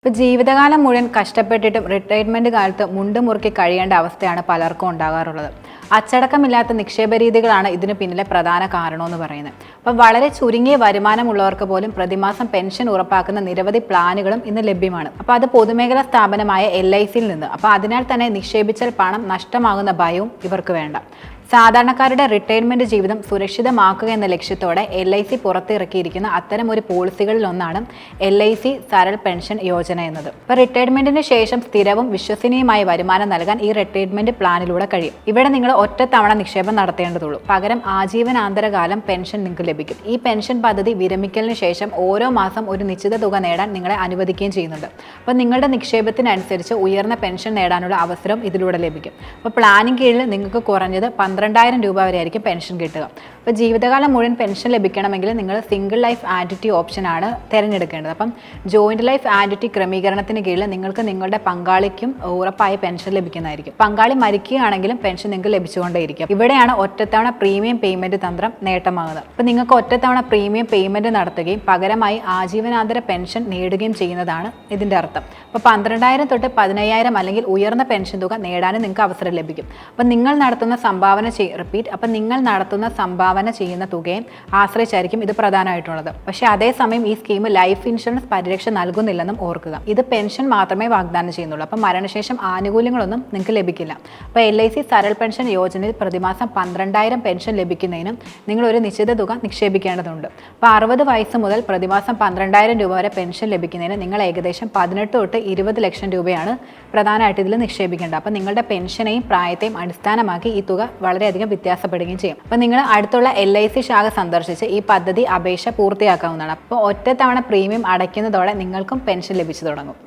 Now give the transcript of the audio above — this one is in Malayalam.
ഇപ്പോൾ ജീവിതകാലം മുഴുവൻ കഷ്ടപ്പെട്ടിട്ടും റിട്ടയർമെൻറ്റ് കാലത്ത് മുണ്ട് മുറുക്കി കഴിയേണ്ട അവസ്ഥയാണ് പലർക്കും ഉണ്ടാകാറുള്ളത്. അച്ചടക്കമില്ലാത്ത നിക്ഷേപ രീതികളാണ് ഇതിന് പിന്നിലെ പ്രധാന കാരണമെന്ന് പറയുന്നത്. അപ്പം വളരെ ചുരുങ്ങിയ വരുമാനമുള്ളവർക്ക് പോലും പ്രതിമാസം പെൻഷൻ ഉറപ്പാക്കുന്ന നിരവധി പ്ലാനുകളും ഇന്ന് ലഭ്യമാണ്. അപ്പോൾ അത് പൊതുമേഖലാ സ്ഥാപനമായ LICയിൽ നിന്ന്. അപ്പോൾ അതിനാൽ തന്നെ നിക്ഷേപിച്ചാൽ പണം നഷ്ടമാകുന്ന ഭയവും ഇവർക്ക് വേണ്ട. സാധാരണക്കാരുടെ റിട്ടയർമെന്റ് ജീവിതം സുരക്ഷിതമാക്കുക എന്ന ലക്ഷ്യത്തോടെ LIC പുറത്തിറക്കിയിരിക്കുന്ന അത്തരം ഒരു പോളിസികളിലൊന്നാണ് LIC സരൾ പെൻഷൻ യോജന എന്നത്. ഇപ്പോൾ റിട്ടയർമെന്റിന് ശേഷം സ്ഥിരവും വിശ്വസനീയമായ വരുമാനം നൽകാൻ ഈ റിട്ടയർമെന്റ് പ്ലാനിലൂടെ കഴിയും. ഇവിടെ നിങ്ങൾ ഒറ്റത്തവണ നിക്ഷേപം നടത്തേണ്ടതുള്ളൂ. പകരം ആജീവനാന്തരകാലം പെൻഷൻ നിങ്ങൾക്ക് ലഭിക്കും. ഈ പെൻഷൻ പദ്ധതി വിരമിക്കലിന് ശേഷം ഓരോ മാസം ഒരു നിശ്ചിത തുക നേടാൻ നിങ്ങളെ അനുവദിക്കുകയും ചെയ്യുന്നുണ്ട്. അപ്പോൾ നിങ്ങളുടെ നിക്ഷേപത്തിനനുസരിച്ച് ഉയർന്ന പെൻഷൻ നേടാനുള്ള അവസരം ഇതിലൂടെ ലഭിക്കും. അപ്പോൾ പ്ലാനിന് കീഴിൽ നിങ്ങൾക്ക് കുറഞ്ഞത് 12,000 രൂപ വരെ ആയിരിക്കും പെൻഷൻ കിട്ടുക. അപ്പോൾ ജീവിതകാലം മുഴുവൻ പെൻഷൻ ലഭിക്കണമെങ്കിൽ നിങ്ങൾ സിംഗിൾ ലൈഫ് ആൻറ്റിറ്റി ഓപ്ഷനാണ് തിരഞ്ഞെടുക്കേണ്ടത്. അപ്പം ജോയിന്റ് ലൈഫ് ആൻറ്റിറ്റി ക്രമീകരണത്തിന് കീഴിൽ നിങ്ങൾക്ക് നിങ്ങളുടെ പങ്കാളിക്കും ഉറപ്പായ പെൻഷൻ ലഭിക്കുന്നതായിരിക്കും. പങ്കാളി മരിക്കുകയാണെങ്കിലും പെൻഷൻ നിങ്ങൾക്ക് ലഭിച്ചുകൊണ്ടേയിരിക്കും. ഇവിടെയാണ് ഒറ്റത്തവണ പ്രീമിയം പേയ്മെന്റ് തന്ത്രം നേട്ടമാകുന്നത്. അപ്പോൾ നിങ്ങൾക്ക് ഒറ്റത്തവണ പ്രീമിയം പേയ്മെന്റ് നടത്തുകയും പകരമായി ആജീവനാന്തര പെൻഷൻ നേടുകയും ചെയ്യുന്നതാണ് ഇതിൻ്റെ അർത്ഥം. അപ്പോൾ 12,000 തൊട്ട് 15,000 അല്ലെങ്കിൽ ഉയർന്ന പെൻഷൻ തുക നേടാനും നിങ്ങൾക്ക് അവസരം ലഭിക്കും. അപ്പോൾ നിങ്ങൾ നടത്തുന്ന സംഭാവന ചെയ്യുന്ന തുകയും ആശ്രയിച്ചായിരിക്കും ഇത് പ്രധാനമായിട്ടുള്ളത്. പക്ഷേ അതേസമയം ഈ സ്കീം ലൈഫ് ഇൻഷുറൻസ് പരിരക്ഷ നൽകുന്നില്ലെന്നും ഓർക്കുക. ഇത് പെൻഷൻ മാത്രമേ വാഗ്ദാനം ചെയ്യുന്നുള്ളൂ. അപ്പം മരണശേഷം ആനുകൂല്യങ്ങളൊന്നും നിങ്ങൾക്ക് ലഭിക്കില്ല. അപ്പോൾ LIC സരൾ പെൻഷൻ യോജനയിൽ പ്രതിമാസം 12,000 പെൻഷൻ ലഭിക്കുന്നതിനും നിങ്ങൾ ഒരു നിശ്ചിത തുക നിക്ഷേപിക്കേണ്ടതുണ്ട്. അപ്പോൾ 60 വയസ്സ് മുതൽ പ്രതിമാസം 12,000 രൂപ വരെ പെൻഷൻ ലഭിക്കുന്നതിന് നിങ്ങൾ ഏകദേശം 18 തൊട്ട് 20 ലക്ഷം രൂപയാണ് പ്രധാനമായിട്ട് ഇതിൽ നിക്ഷേപിക്കേണ്ടത്. അപ്പോൾ നിങ്ങളുടെ പെൻഷനെയും പ്രായത്തെയും അടിസ്ഥാനമാക്കി ഈ തുക വളരെയധികം വ്യത്യാസപ്പെടുകയും ചെയ്യും. അപ്പോൾ നിങ്ങൾ അടുത്തുള്ള LIC ശാഖ സന്ദർശിച്ച് ഈ പദ്ധതി അപേക്ഷ പൂർത്തിയാക്കാവുന്നതാണ്. അപ്പോൾ ഒറ്റത്തവണ പ്രീമിയം അടയ്ക്കുന്നതോടെ നിങ്ങൾക്കും പെൻഷൻ ലഭിച്ചു തുടങ്ങും.